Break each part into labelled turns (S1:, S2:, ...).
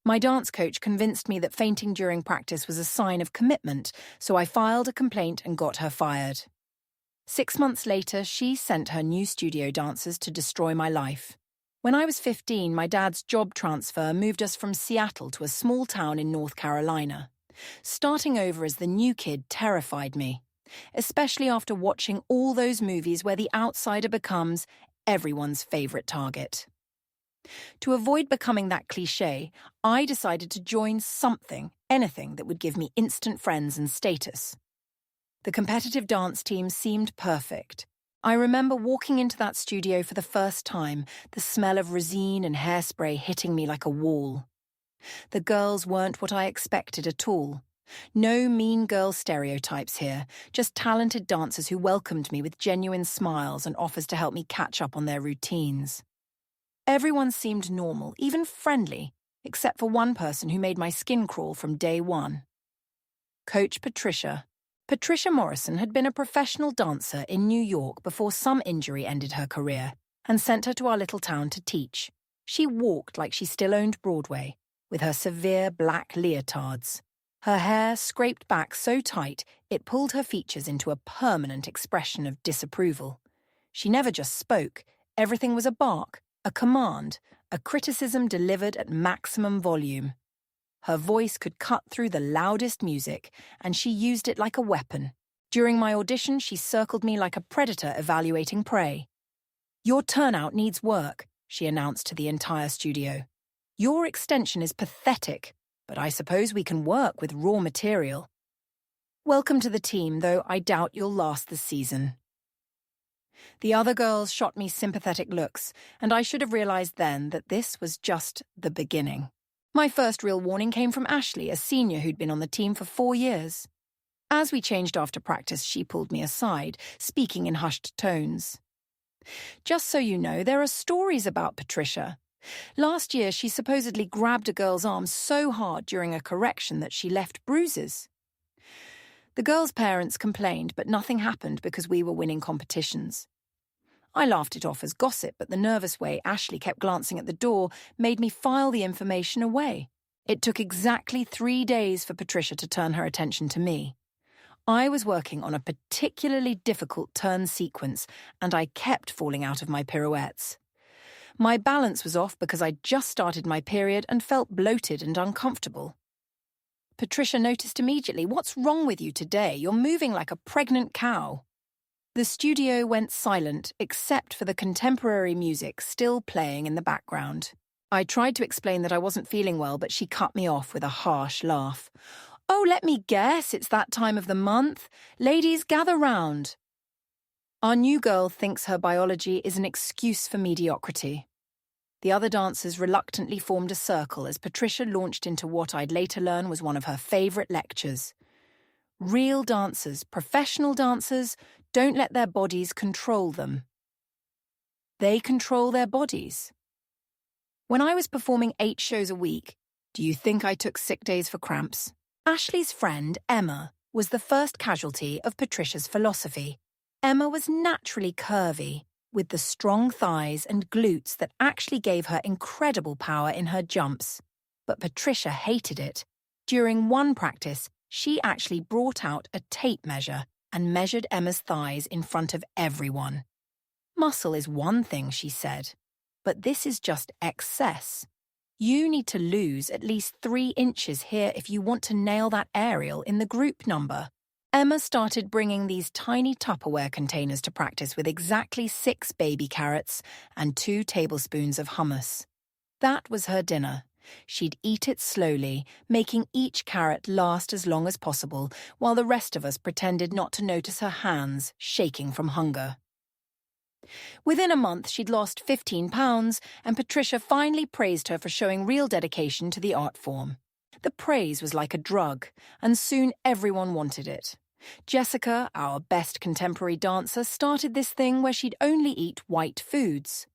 S1: My dance coach convinced me that fainting during practice was a sign of commitment, so I filed a complaint and got her fired. 6 months later, she sent her new studio dancers to destroy my life. When I was 15, my dad's job transfer moved us from Seattle to a small town in North Carolina. Starting over as the new kid terrified me, especially after watching all those movies where the outsider becomes everyone's favorite target. To avoid becoming that cliché, I decided to join something, anything that would give me instant friends and status. The competitive dance team seemed perfect. I remember walking into that studio for the first time, the smell of resin and hairspray hitting me like a wall. The girls weren't what I expected at all. No mean girl stereotypes here, just talented dancers who welcomed me with genuine smiles and offers to help me catch up on their routines. Everyone seemed normal, even friendly, except for one person who made my skin crawl from day one. Coach Patricia. Patricia Morrison had been a professional dancer in New York before some injury ended her career and sent her to our little town to teach. She walked like she still owned Broadway, with her severe black leotards. Her hair scraped back so tight it pulled her features into a permanent expression of disapproval. She never just spoke. Everything was a bark, a command, a criticism delivered at maximum volume. Her voice could cut through the loudest music, and she used it like a weapon. During my audition, she circled me like a predator evaluating prey. "Your turnout needs work," she announced to the entire studio. "Your extension is pathetic, but I suppose we can work with raw material. Welcome to the team, though I doubt you'll last this season." The other girls shot me sympathetic looks, and I should have realized then that this was just the beginning. My first real warning came from Ashley, a senior who'd been on the team for 4 years. As we changed after practice, she pulled me aside, speaking in hushed tones. "Just so you know, there are stories about Patricia. Last year, she supposedly grabbed a girl's arm so hard during a correction that she left bruises. The girl's parents complained, but nothing happened because we were winning competitions. I laughed it off as gossip, but the nervous way Ashley kept glancing at the door made me file the information away. It took exactly 3 days for Patricia to turn her attention to me. I was working on a particularly difficult turn sequence, and I kept falling out of my pirouettes. My balance was off because I'd just started my period and felt bloated and uncomfortable. Patricia noticed immediately, "What's wrong with you today? You're moving like a pregnant cow." The studio went silent except for the contemporary music still playing in the background. I tried to explain that I wasn't feeling well, but she cut me off with a harsh laugh. "Oh, let me guess, it's that time of the month. Ladies, gather round." Our new girl thinks her biology is an excuse for mediocrity. The other dancers reluctantly formed a circle as Patricia launched into what I'd later learn was one of her favourite lectures. Real dancers, professional dancers, don't let their bodies control them. They control their bodies. When I was performing 8 shows a week, do you think I took sick days for cramps? Ashley's friend, Emma, was the first casualty of Patricia's philosophy. Emma was naturally curvy, with the strong thighs and glutes that actually gave her incredible power in her jumps. But Patricia hated it. During one practice, she actually brought out a tape measure and measured Emma's thighs in front of everyone. "Muscle is one thing," she said, "but this is just excess. You need to lose at least 3 inches here if you want to nail that aerial in the group number." Emma started bringing these tiny Tupperware containers to practice with exactly 6 baby carrots and 2 tablespoons of hummus. That was her dinner. She'd eat it slowly, making each carrot last as long as possible, while the rest of us pretended not to notice her hands shaking from hunger. Within a month, she'd lost 15 pounds, and Patricia finally praised her for showing real dedication to the art form. The praise was like a drug, and soon everyone wanted it. Jessica, our best contemporary dancer, started this thing where she'd only eat white foods.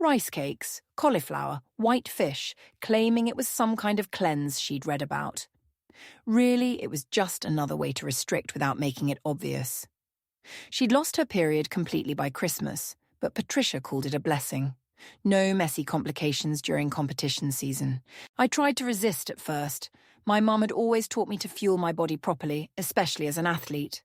S1: Rice cakes, cauliflower, white fish, claiming it was some kind of cleanse she'd read about. Really, it was just another way to restrict without making it obvious. She'd lost her period completely by Christmas, but Patricia called it a blessing. No messy complications during competition season. I tried to resist at first. My mum had always taught me to fuel my body properly, especially as an athlete.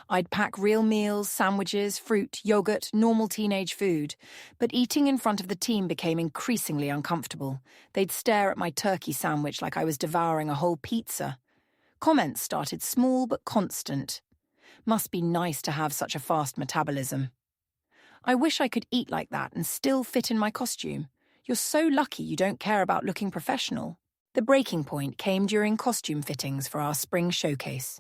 S1: I'd pack real meals, sandwiches, fruit, yogurt, normal teenage food. But eating in front of the team became increasingly uncomfortable. They'd stare at my turkey sandwich like I was devouring a whole pizza. Comments started small but constant. Must be nice to have such a fast metabolism. I wish I could eat like that and still fit in my costume. You're so lucky you don't care about looking professional. The breaking point came during costume fittings for our spring showcase.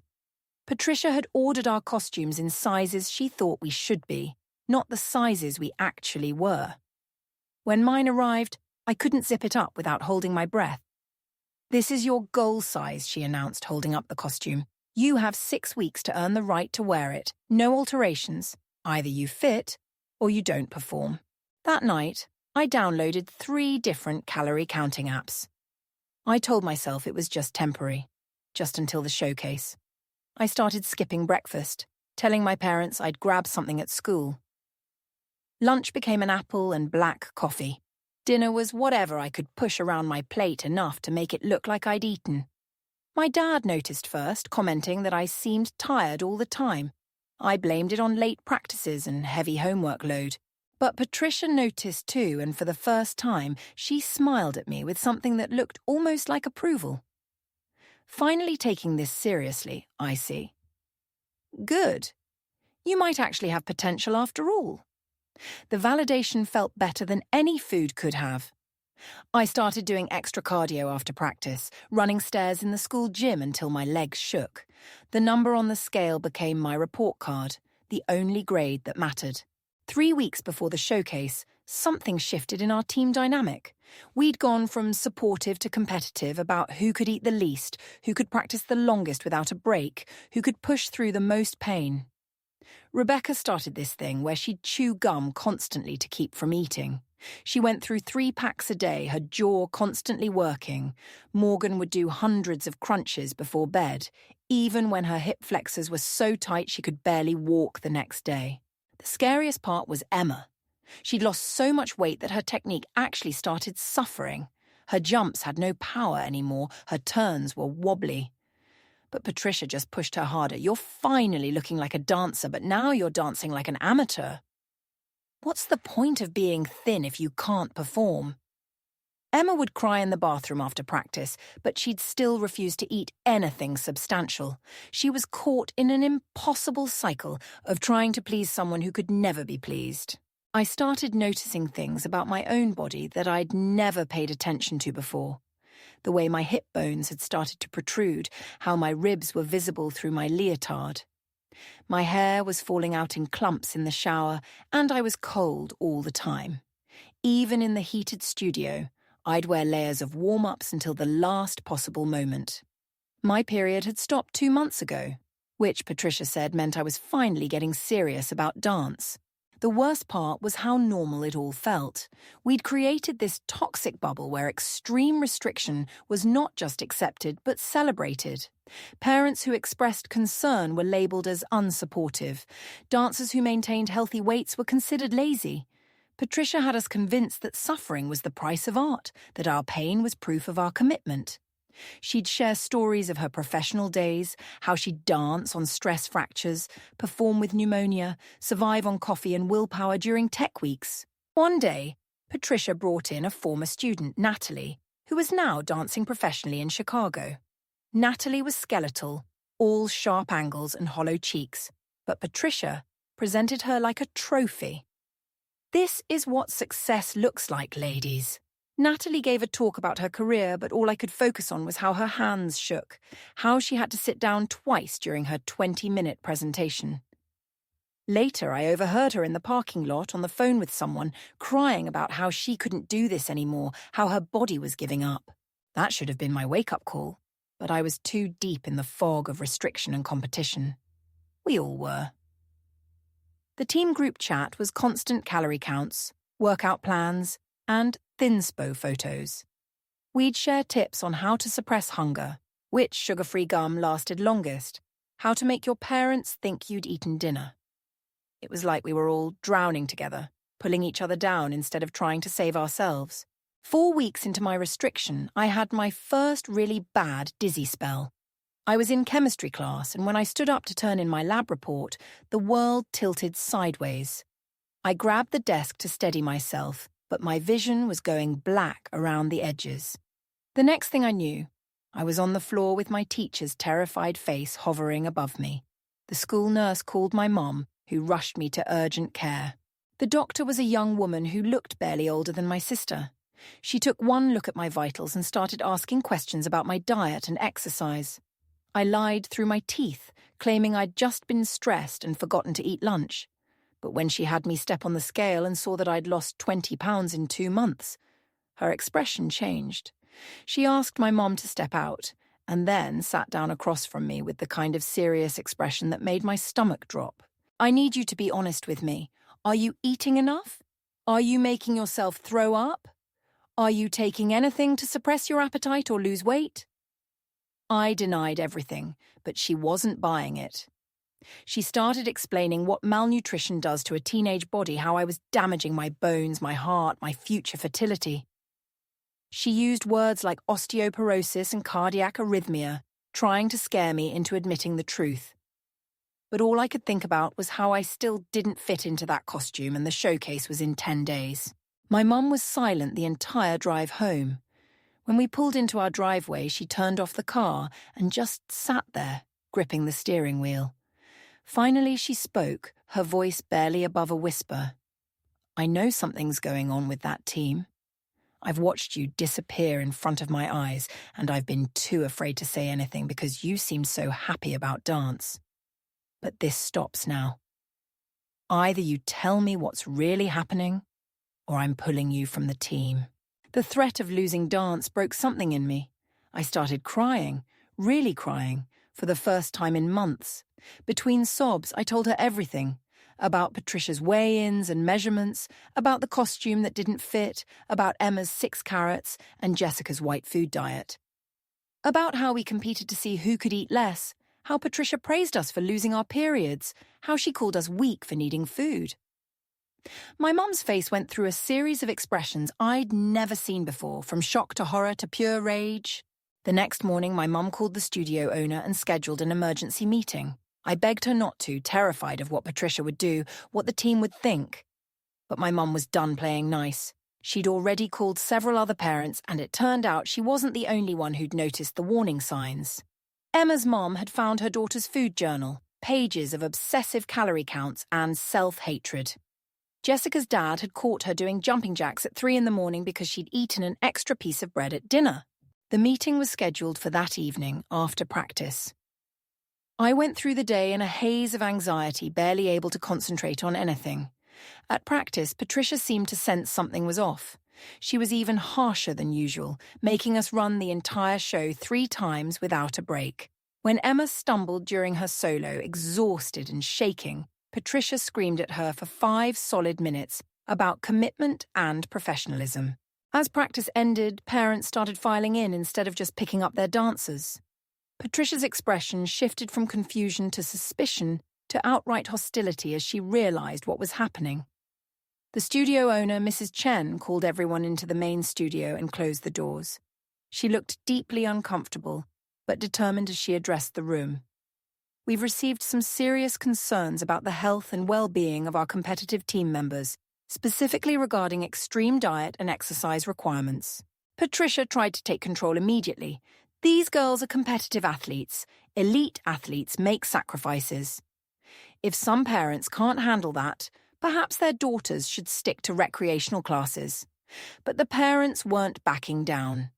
S1: Patricia had ordered our costumes in sizes she thought we should be, not the sizes we actually were. When mine arrived, I couldn't zip it up without holding my breath. "This is your goal size," she announced, holding up the costume. "You have 6 weeks to earn the right to wear it. No alterations. Either you fit, or you don't perform." That night, I downloaded 3 different calorie counting apps. I told myself it was just temporary, just until the showcase. I started skipping breakfast, telling my parents I'd grab something at school. Lunch became an apple and black coffee. Dinner was whatever I could push around my plate enough to make it look like I'd eaten. My dad noticed first, commenting that I seemed tired all the time. I blamed it on late practices and heavy homework load. But Patricia noticed too, and for the first time, she smiled at me with something that looked almost like approval. Finally taking this seriously, I see. Good. You might actually have potential after all. The validation felt better than any food could have. I started doing extra cardio after practice, running stairs in the school gym until my legs shook. The number on the scale became my report card, the only grade that mattered. 3 weeks before the showcase, something shifted in our team dynamic. We'd gone from supportive to competitive about who could eat the least, who could practice the longest without a break, who could push through the most pain. Rebecca started this thing where she'd chew gum constantly to keep from eating. She went through 3 packs a day, her jaw constantly working. Morgan would do hundreds of crunches before bed, even when her hip flexors were so tight she could barely walk the next day. The scariest part was Emma. She'd lost so much weight that her technique actually started suffering. Her jumps had no power anymore, her turns were wobbly. But Patricia just pushed her harder. "You're finally looking like a dancer, but now you're dancing like an amateur. What's the point of being thin if you can't perform?" Emma would cry in the bathroom after practice, but she'd still refuse to eat anything substantial. She was caught in an impossible cycle of trying to please someone who could never be pleased. I started noticing things about my own body that I'd never paid attention to before. The way my hip bones had started to protrude, how my ribs were visible through my leotard. My hair was falling out in clumps in the shower, and I was cold all the time. Even in the heated studio, I'd wear layers of warm-ups until the last possible moment. My period had stopped 2 months ago, which Patricia said meant I was finally getting serious about dance. The worst part was how normal it all felt. We'd created this toxic bubble where extreme restriction was not just accepted but celebrated. Parents who expressed concern were labelled as unsupportive. Dancers who maintained healthy weights were considered lazy. Patricia had us convinced that suffering was the price of art, that our pain was proof of our commitment. She'd share stories of her professional days, how she'd dance on stress fractures, perform with pneumonia, survive on coffee and willpower during tech weeks. One day, Patricia brought in a former student, Natalie, who was now dancing professionally in Chicago. Natalie was skeletal, all sharp angles and hollow cheeks, but Patricia presented her like a trophy. "This is what success looks like, ladies." Natalie gave a talk about her career, but all I could focus on was how her hands shook, how she had to sit down twice during her 20-minute presentation. Later, I overheard her in the parking lot on the phone with someone, crying about how she couldn't do this anymore, how her body was giving up. That should have been my wake-up call, but I was too deep in the fog of restriction and competition. We all were. The team group chat was constant calorie counts, workout plans, and thinspo photos. We'd share tips on how to suppress hunger, which sugar-free gum lasted longest, how to make your parents think you'd eaten dinner. It was like we were all drowning together, pulling each other down instead of trying to save ourselves. 4 weeks into my restriction, I had my first really bad dizzy spell. I was in chemistry class, and when I stood up to turn in my lab report, the world tilted sideways. I grabbed the desk to steady myself, but my vision was going black around the edges. The next thing I knew, I was on the floor with my teacher's terrified face hovering above me. The school nurse called my mom, who rushed me to urgent care. The doctor was a young woman who looked barely older than my sister. She took one look at my vitals and started asking questions about my diet and exercise. I lied through my teeth, claiming I'd just been stressed and forgotten to eat lunch. But when she had me step on the scale and saw that I'd lost 20 pounds in 2 months, her expression changed. She asked my mom to step out, and then sat down across from me with the kind of serious expression that made my stomach drop. "I need you to be honest with me. Are you eating enough? Are you making yourself throw up? Are you taking anything to suppress your appetite or lose weight?" I denied everything, but she wasn't buying it. She started explaining what malnutrition does to a teenage body, how I was damaging my bones, my heart, my future fertility. She used words like osteoporosis and cardiac arrhythmia, trying to scare me into admitting the truth. But all I could think about was how I still didn't fit into that costume, and the showcase was in 10 days. My mum was silent the entire drive home. When we pulled into our driveway, she turned off the car and just sat there, gripping the steering wheel. Finally, she spoke, her voice barely above a whisper. "I know something's going on with that team. I've watched you disappear in front of my eyes, and I've been too afraid to say anything because you seemed so happy about dance. But this stops now. Either you tell me what's really happening, or I'm pulling you from the team." The threat of losing dance broke something in me. I started crying, really crying, for the first time in months. Between sobs, I told her everything. About Patricia's weigh-ins and measurements, about the costume that didn't fit, about Emma's 6 carrots and Jessica's white food diet. About how we competed to see who could eat less, how Patricia praised us for losing our periods, how she called us weak for needing food. My mum's face went through a series of expressions I'd never seen before, from shock to horror to pure rage. The next morning, my mum called the studio owner and scheduled an emergency meeting. I begged her not to, terrified of what Patricia would do, what the team would think. But my mum was done playing nice. She'd already called several other parents, and it turned out she wasn't the only one who'd noticed the warning signs. Emma's mom had found her daughter's food journal, pages of obsessive calorie counts and self-hatred. Jessica's dad had caught her doing jumping jacks at 3 a.m. because she'd eaten an extra piece of bread at dinner. The meeting was scheduled for that evening after practice. I went through the day in a haze of anxiety, barely able to concentrate on anything. At practice, Patricia seemed to sense something was off. She was even harsher than usual, making us run the entire show 3 times without a break. When Emma stumbled during her solo, exhausted and shaking, Patricia screamed at her for 5 solid minutes about commitment and professionalism. As practice ended, parents started filing in instead of just picking up their dancers. Patricia's expression shifted from confusion to suspicion to outright hostility as she realized what was happening. The studio owner, Mrs. Chen, called everyone into the main studio and closed the doors. She looked deeply uncomfortable, but determined as she addressed the room. "We've received some serious concerns about the health and well-being of our competitive team members, specifically regarding extreme diet and exercise requirements." Patricia tried to take control immediately. "These girls are competitive athletes. Elite athletes make sacrifices. If some parents can't handle that, perhaps their daughters should stick to recreational classes." But the parents weren't backing down.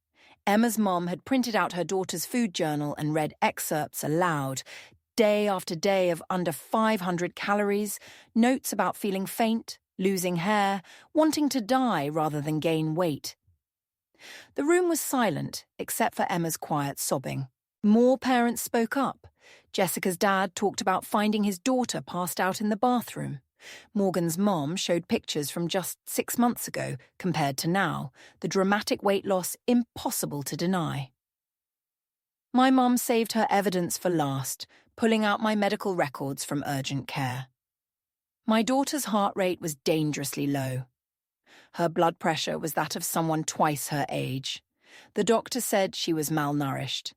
S1: Emma's mom had printed out her daughter's food journal and read excerpts aloud, day after day of under 500 calories, notes about feeling faint, losing hair, wanting to die rather than gain weight. The room was silent, except for Emma's quiet sobbing. More parents spoke up. Jessica's dad talked about finding his daughter passed out in the bathroom. Morgan's mom showed pictures from just 6 months ago, compared to now, the dramatic weight loss impossible to deny. My mom saved her evidence for last, pulling out my medical records from urgent care. My daughter's heart rate was dangerously low. Her blood pressure was that of someone twice her age. The doctor said she was malnourished.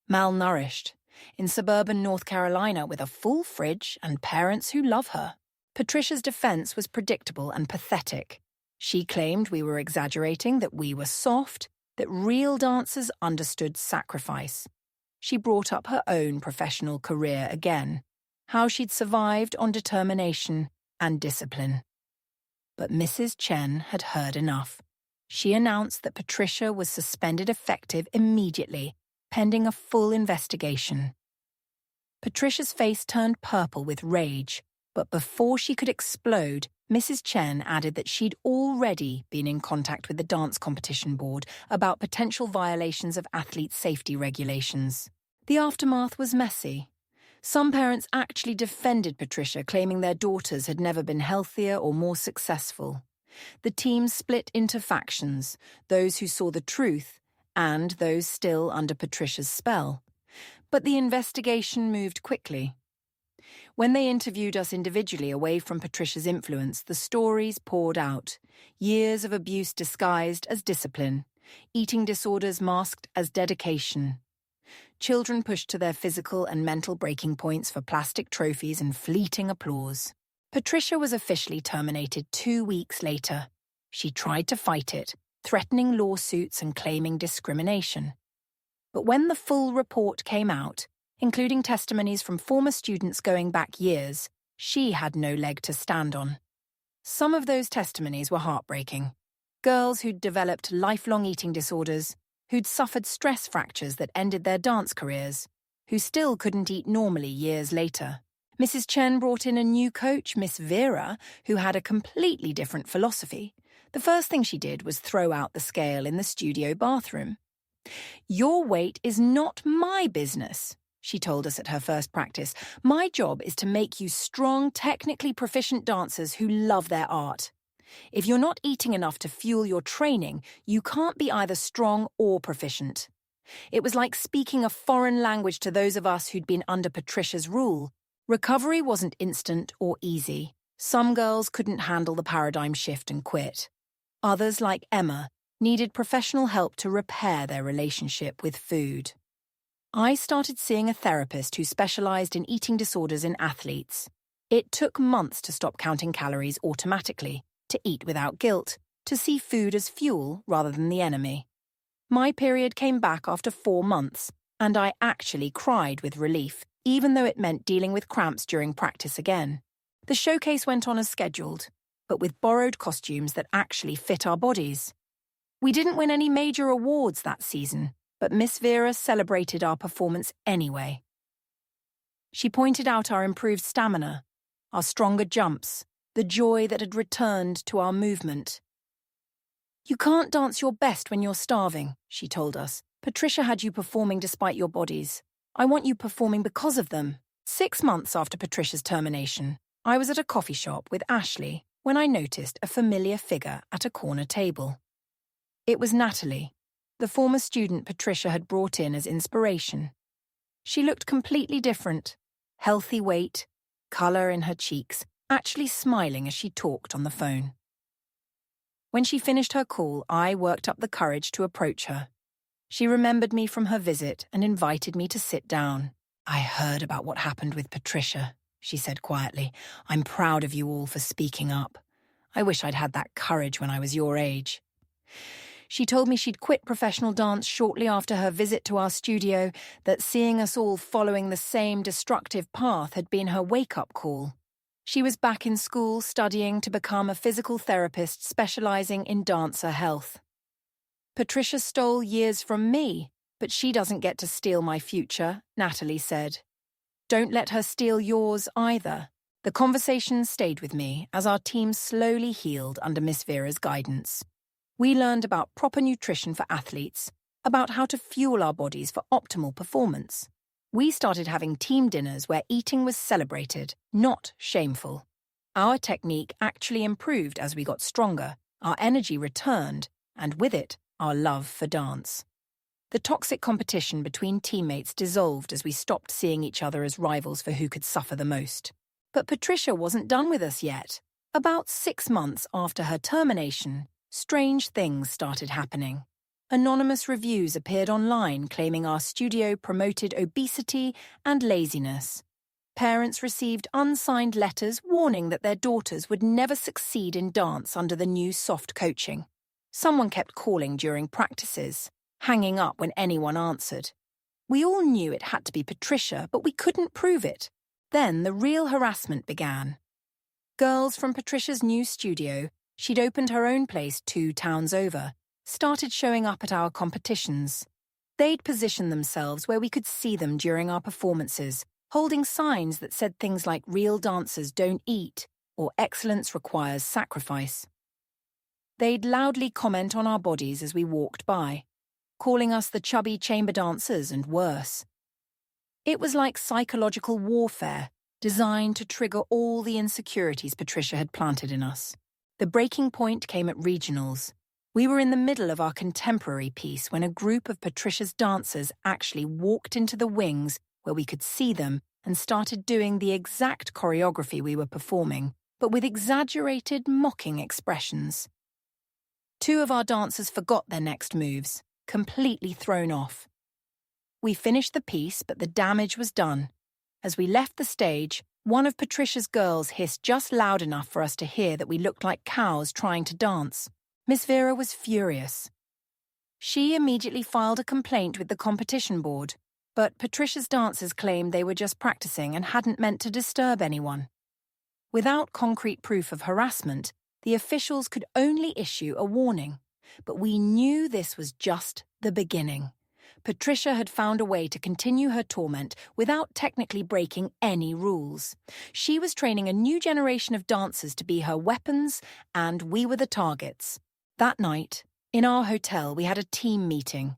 S1: Malnourished, in suburban North Carolina with a full fridge and parents who love her. Patricia's defense was predictable and pathetic. She claimed we were exaggerating, that we were soft, that real dancers understood sacrifice. She brought up her own professional career again, how she'd survived on determination and discipline. But Mrs. Chen had heard enough. She announced that Patricia was suspended effective immediately, pending a full investigation. Patricia's face turned purple with rage, but before she could explode, Mrs. Chen added that she'd already been in contact with the dance competition board about potential violations of athlete safety regulations. The aftermath was messy. Some parents actually defended Patricia, claiming their daughters had never been healthier or more successful. The team split into factions, those who saw the truth and those still under Patricia's spell. But the investigation moved quickly. When they interviewed us individually away from Patricia's influence, the stories poured out. Years of abuse disguised as discipline, eating disorders masked as dedication. Children pushed to their physical and mental breaking points for plastic trophies and fleeting applause. Patricia was officially terminated 2 weeks later. She tried to fight it, threatening lawsuits and claiming discrimination. But when the full report came out, including testimonies from former students going back years, she had no leg to stand on. Some of those testimonies were heartbreaking. Girls who'd developed lifelong eating disorders, who'd suffered stress fractures that ended their dance careers, who still couldn't eat normally years later. Mrs. Chen brought in a new coach, Miss Vera, who had a completely different philosophy. The first thing she did was throw out the scale in the studio bathroom. "Your weight is not my business," she told us at her first practice. "My job is to make you strong, technically proficient dancers who love their art. If you're not eating enough to fuel your training, you can't be either strong or proficient." It was like speaking a foreign language to those of us who'd been under Patricia's rule. Recovery wasn't instant or easy. Some girls couldn't handle the paradigm shift and quit. Others, like Emma, needed professional help to repair their relationship with food. I started seeing a therapist who specialized in eating disorders in athletes. It took months to stop counting calories automatically, to eat without guilt, to see food as fuel rather than the enemy. My period came back after 4 months, and I actually cried with relief, even though it meant dealing with cramps during practice again. The showcase went on as scheduled, but with borrowed costumes that actually fit our bodies. We didn't win any major awards that season, but Miss Vera celebrated our performance anyway. She pointed out our improved stamina, our stronger jumps, the joy that had returned to our movement. "You can't dance your best when you're starving," she told us. "Patricia had you performing despite your bodies. I want you performing because of them." 6 months after Patricia's termination, I was at a coffee shop with Ashley when I noticed a familiar figure at a corner table. It was Natalie, the former student Patricia had brought in as inspiration. She looked completely different, healthy weight, colour in her cheeks, actually smiling as she talked on the phone. When she finished her call, I worked up the courage to approach her. She remembered me from her visit and invited me to sit down. "I heard about what happened with Patricia," she said quietly. "I'm proud of you all for speaking up. I wish I'd had that courage when I was your age." She told me she'd quit professional dance shortly after her visit to our studio, that seeing us all following the same destructive path had been her wake-up call. She was back in school studying to become a physical therapist specializing in dancer health. "Patricia stole years from me, but she doesn't get to steal my future," Natalie said. "Don't let her steal yours either." The conversation stayed with me as our team slowly healed under Miss Vera's guidance. We learned about proper nutrition for athletes, about how to fuel our bodies for optimal performance. We started having team dinners where eating was celebrated, not shameful. Our technique actually improved as we got stronger, our energy returned, and with it, our love for dance. The toxic competition between teammates dissolved as we stopped seeing each other as rivals for who could suffer the most. But Patricia wasn't done with us yet. About 6 months after her termination, strange things started happening. Anonymous reviews appeared online claiming our studio promoted obesity and laziness. Parents received unsigned letters warning that their daughters would never succeed in dance under the new soft coaching. Someone kept calling during practices, hanging up when anyone answered. We all knew it had to be Patricia, but we couldn't prove it. Then the real harassment began. Girls from Patricia's new studio, she'd opened her own place 2 towns over, started showing up at our competitions. They'd position themselves where we could see them during our performances, holding signs that said things like "real dancers don't eat" or "excellence requires sacrifice." They'd loudly comment on our bodies as we walked by, calling us the chubby chamber dancers and worse. It was like psychological warfare, designed to trigger all the insecurities Patricia had planted in us. The breaking point came at regionals. We were in the middle of our contemporary piece when a group of Patricia's dancers actually walked into the wings where we could see them and started doing the exact choreography we were performing, but with exaggerated, mocking expressions. 2 of our dancers forgot their next moves, completely thrown off. We finished the piece, but the damage was done. As we left the stage, one of Patricia's girls hissed just loud enough for us to hear that we looked like cows trying to dance. Miss Vera was furious. She immediately filed a complaint with the competition board, but Patricia's dancers claimed they were just practicing and hadn't meant to disturb anyone. Without concrete proof of harassment, the officials could only issue a warning. But we knew this was just the beginning. Patricia had found a way to continue her torment without technically breaking any rules. She was training a new generation of dancers to be her weapons, and we were the targets. That night, in our hotel, we had a team meeting.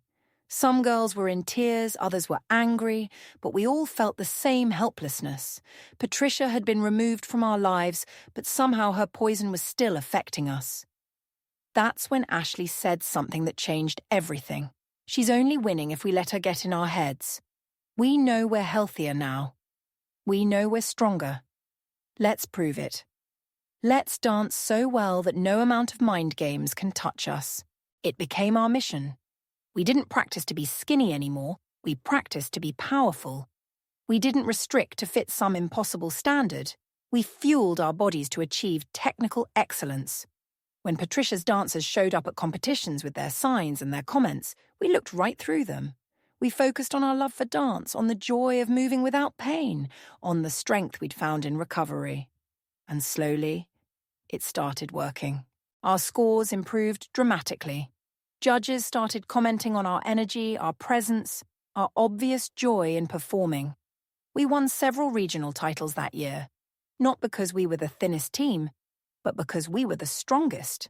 S1: Some girls were in tears, others were angry, but we all felt the same helplessness. Patricia had been removed from our lives, but somehow her poison was still affecting us. That's when Ashley said something that changed everything. She's only winning if we let her get in our heads. We know we're healthier now. We know we're stronger. Let's prove it. Let's dance so well that no amount of mind games can touch us. It became our mission. We didn't practice to be skinny anymore. We practiced to be powerful. We didn't restrict to fit some impossible standard. We fueled our bodies to achieve technical excellence. When Patricia's dancers showed up at competitions with their signs and their comments, we looked right through them. We focused on our love for dance, on the joy of moving without pain, on the strength we'd found in recovery. And slowly, it started working. Our scores improved dramatically. Judges started commenting on our energy, our presence, our obvious joy in performing. We won several regional titles that year, not because we were the thinnest team, but because we were the strongest.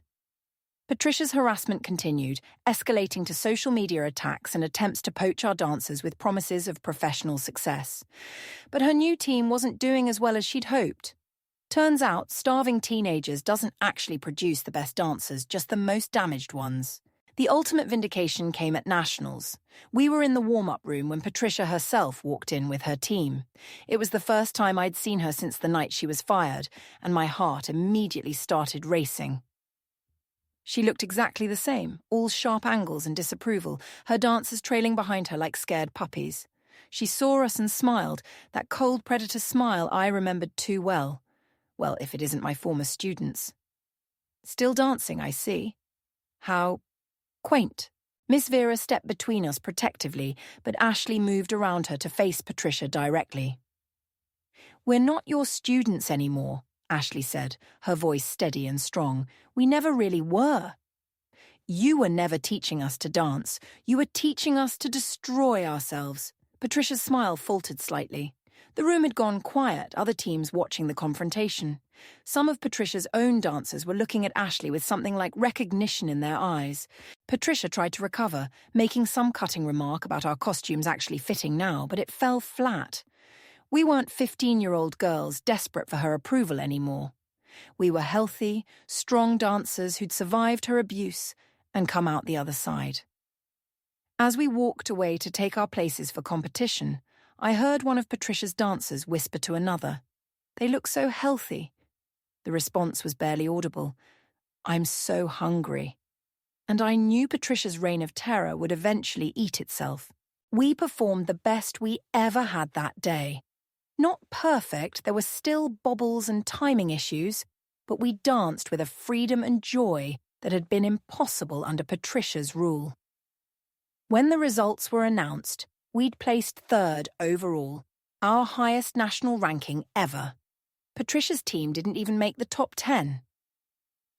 S1: Patricia's harassment continued, escalating to social media attacks and attempts to poach our dancers with promises of professional success. But her new team wasn't doing as well as she'd hoped. Turns out, starving teenagers doesn't actually produce the best dancers, just the most damaged ones. The ultimate vindication came at nationals. We were in the warm-up room when Patricia herself walked in with her team. It was the first time I'd seen her since the night she was fired, and my heart immediately started racing. She looked exactly the same, all sharp angles and disapproval, her dancers trailing behind her like scared puppies. She saw us and smiled, that cold predator smile I remembered too well. Well, if it isn't my former students. Still dancing, I see. How quaint. Miss Vera stepped between us protectively, but Ashley moved around her to face Patricia directly. "We're not your students anymore," Ashley said, her voice steady and strong. "We never really were. You were never teaching us to dance. You were teaching us to destroy ourselves." Patricia's smile faltered slightly. The room had gone quiet, other teams watching the confrontation. Some of Patricia's own dancers were looking at Ashley with something like recognition in their eyes. Patricia tried to recover, making some cutting remark about our costumes actually fitting now, but it fell flat. We weren't 15-year-old girls desperate for her approval anymore. We were healthy, strong dancers who'd survived her abuse and come out the other side. As we walked away to take our places for competition, I heard one of Patricia's dancers whisper to another, They look so healthy." The response was barely audible. "I'm so hungry." And I knew Patricia's reign of terror would eventually eat itself. We performed the best we ever had that day. Not perfect, there were still bobbles and timing issues, but we danced with a freedom and joy that had been impossible under Patricia's rule. When the results were announced, we'd placed 3rd overall, our highest national ranking ever. Patricia's team didn't even make the top 10.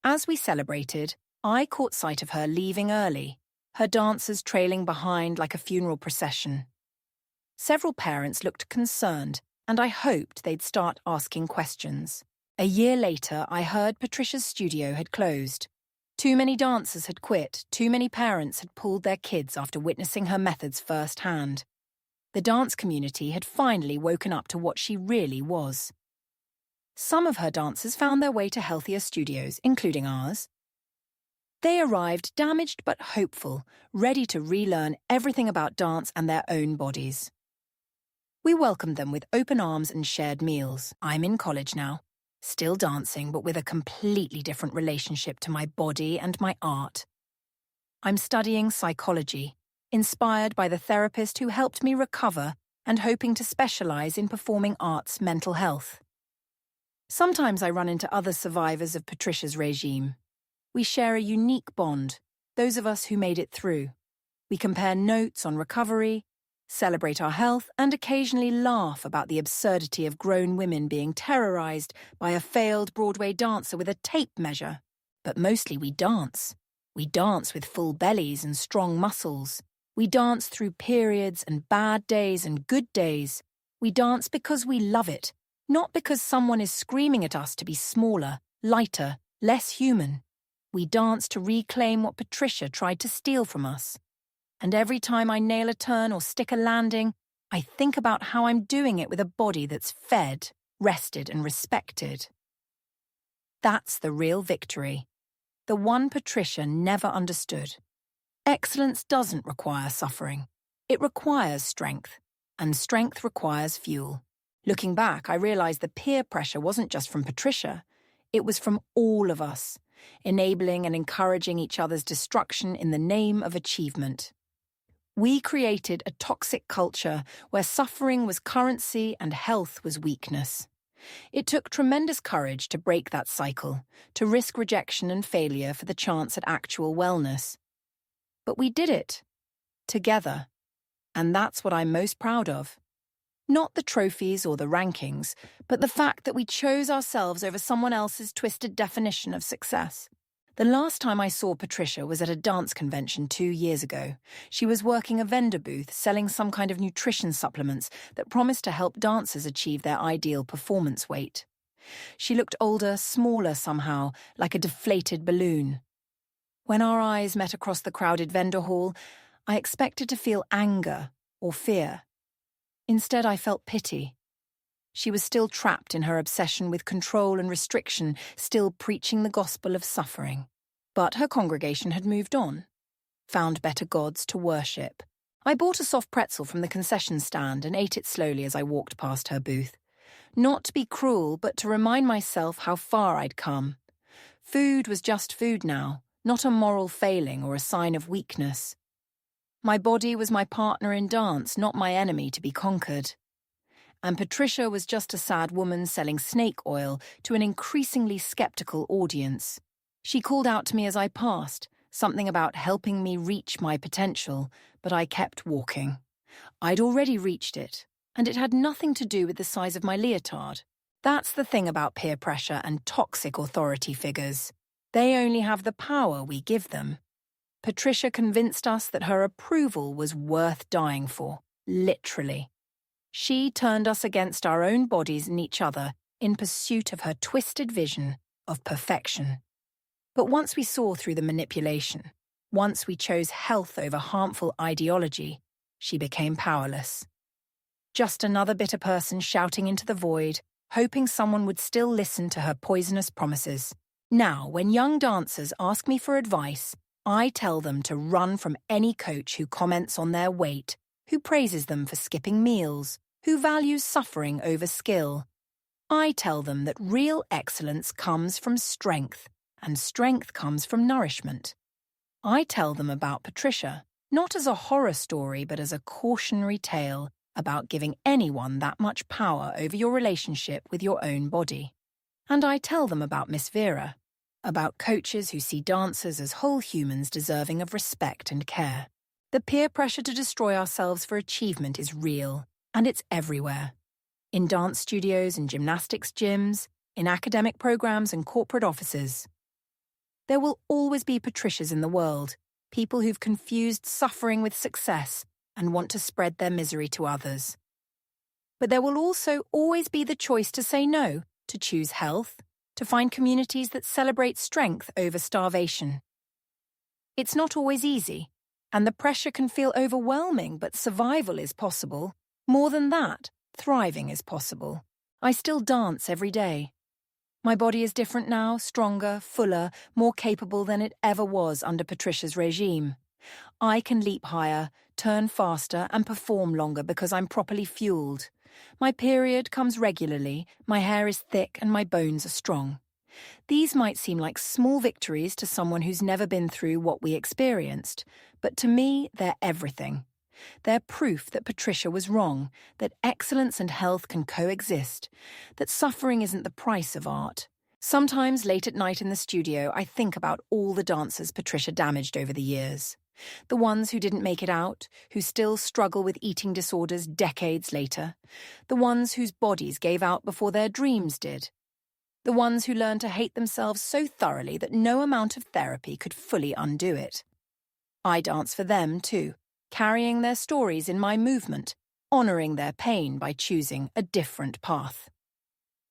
S1: As we celebrated, I caught sight of her leaving early, her dancers trailing behind like a funeral procession. Several parents looked concerned, and I hoped they'd start asking questions. A year later, I heard Patricia's studio had closed. Too many dancers had quit, too many parents had pulled their kids after witnessing her methods firsthand. The dance community had finally woken up to what she really was. Some of her dancers found their way to healthier studios, including ours. They arrived damaged but hopeful, ready to relearn everything about dance and their own bodies. We welcomed them with open arms and shared meals. I'm in college now, still dancing, but with a completely different relationship to my body and my art. I'm studying psychology, inspired by the therapist who helped me recover and hoping to specialize in performing arts mental health. Sometimes I run into other survivors of Patricia's regime. We share a unique bond, those of us who made it through. We compare notes on recovery, celebrate our health, and occasionally laugh about the absurdity of grown women being terrorized by a failed Broadway dancer with a tape measure. But mostly we dance. We dance with full bellies and strong muscles. We dance through periods and bad days and good days. We dance because we love it, not because someone is screaming at us to be smaller, lighter, less human. We dance to reclaim what Patricia tried to steal from us. And every time I nail a turn or stick a landing, I think about how I'm doing it with a body that's fed, rested, and respected. That's the real victory. The one Patricia never understood. Excellence doesn't require suffering. It requires strength, and strength requires fuel. Looking back, I realized the peer pressure wasn't just from Patricia. It was from all of us, enabling and encouraging each other's destruction in the name of achievement. We created a toxic culture where suffering was currency and health was weakness. It took tremendous courage to break that cycle, to risk rejection and failure for the chance at actual wellness. But we did it, together, and that's what I'm most proud of. Not the trophies or the rankings, but the fact that we chose ourselves over someone else's twisted definition of success. The last time I saw Patricia was at a dance convention 2 years ago. She was working a vendor booth selling some kind of nutrition supplements that promised to help dancers achieve their ideal performance weight. She looked older, smaller somehow, like a deflated balloon. When our eyes met across the crowded vendor hall, I expected to feel anger or fear. Instead, I felt pity. She was still trapped in her obsession with control and restriction, still preaching the gospel of suffering. But her congregation had moved on, found better gods to worship. I bought a soft pretzel from the concession stand and ate it slowly as I walked past her booth. Not to be cruel, but to remind myself how far I'd come. Food was just food now, not a moral failing or a sign of weakness. My body was my partner in dance, not my enemy to be conquered. And Patricia was just a sad woman selling snake oil to an increasingly skeptical audience. She called out to me as I passed, something about helping me reach my potential, but I kept walking. I'd already reached it, and it had nothing to do with the size of my leotard. That's the thing about peer pressure and toxic authority figures. They only have the power we give them. Patricia convinced us that her approval was worth dying for, literally. She turned us against our own bodies and each other in pursuit of her twisted vision of perfection. But once we saw through the manipulation, once we chose health over harmful ideology, she became powerless. Just another bitter person shouting into the void, hoping someone would still listen to her poisonous promises. Now, when young dancers ask me for advice, I tell them to run from any coach who comments on their weight, who praises them for skipping meals, who values suffering over skill. I tell them that real excellence comes from strength, and strength comes from nourishment. I tell them about Patricia, not as a horror story but as a cautionary tale about giving anyone that much power over your relationship with your own body. And I tell them about Miss Vera, about coaches who see dancers as whole humans deserving of respect and care. The peer pressure to destroy ourselves for achievement is real, and it's everywhere. In dance studios and gymnastics gyms, in academic programs and corporate offices. There will always be Patricias in the world, people who've confused suffering with success and want to spread their misery to others. But there will also always be the choice to say no, to choose health, to find communities that celebrate strength over starvation. It's not always easy, and the pressure can feel overwhelming, but survival is possible. More than that, thriving is possible. I still dance every day. My body is different now, stronger, fuller, more capable than it ever was under Patricia's regime. I can leap higher, turn faster, and perform longer because I'm properly fueled. My period comes regularly, my hair is thick, and my bones are strong. These might seem like small victories to someone who's never been through what we experienced, but to me, they're everything. They're proof that Patricia was wrong, that excellence and health can coexist, that suffering isn't the price of art. Sometimes late at night in the studio, I think about all the dancers Patricia damaged over the years. The ones who didn't make it out, who still struggle with eating disorders decades later. The ones whose bodies gave out before their dreams did. The ones who learned to hate themselves so thoroughly that no amount of therapy could fully undo it. I dance for them too, carrying their stories in my movement, honouring their pain by choosing a different path.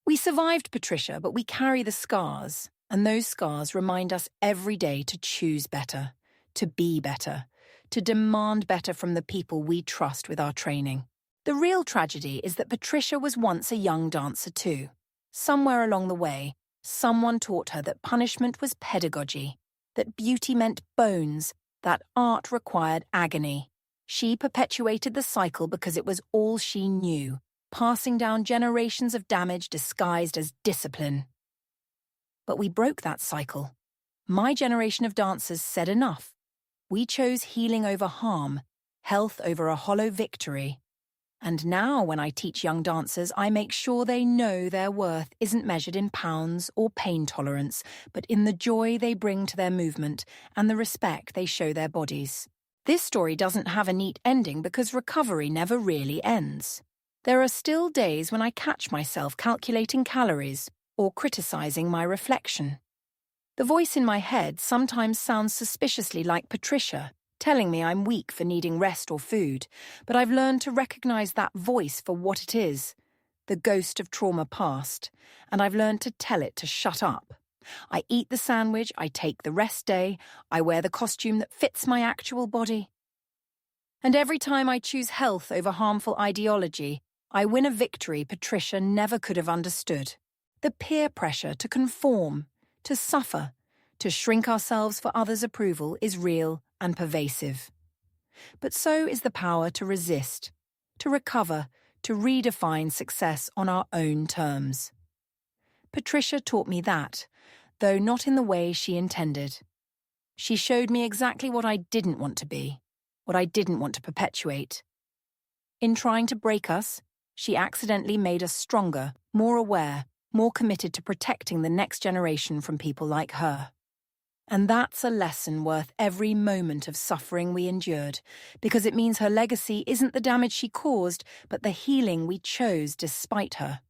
S1: We survived Patricia, but we carry the scars, and those scars remind us every day to choose better, to be better, to demand better from the people we trust with our training. The real tragedy is that Patricia was once a young dancer too. Somewhere along the way, someone taught her that punishment was pedagogy, that beauty meant bones, that art required agony. She perpetuated the cycle because it was all she knew, passing down generations of damage disguised as discipline. But we broke that cycle. My generation of dancers said enough. We chose healing over harm, health over a hollow victory. And now when I teach young dancers, I make sure they know their worth isn't measured in pounds or pain tolerance, but in the joy they bring to their movement and the respect they show their bodies. This story doesn't have a neat ending because recovery never really ends. There are still days when I catch myself calculating calories or criticizing my reflection. The voice in my head sometimes sounds suspiciously like Patricia, telling me I'm weak for needing rest or food, but I've learned to recognize that voice for what it is, the ghost of trauma past, and I've learned to tell it to shut up. I eat the sandwich, I take the rest day, I wear the costume that fits my actual body. And every time I choose health over harmful ideology, I win a victory Patricia never could have understood. The peer pressure to conform, to suffer, to shrink ourselves for others' approval is real and pervasive. But so is the power to resist, to recover, to redefine success on our own terms. Patricia taught me that, though not in the way she intended. She showed me exactly what I didn't want to be, what I didn't want to perpetuate. In trying to break us, she accidentally made us stronger, more aware, more committed to protecting the next generation from people like her. And that's a lesson worth every moment of suffering we endured, because it means her legacy isn't the damage she caused, but the healing we chose despite her.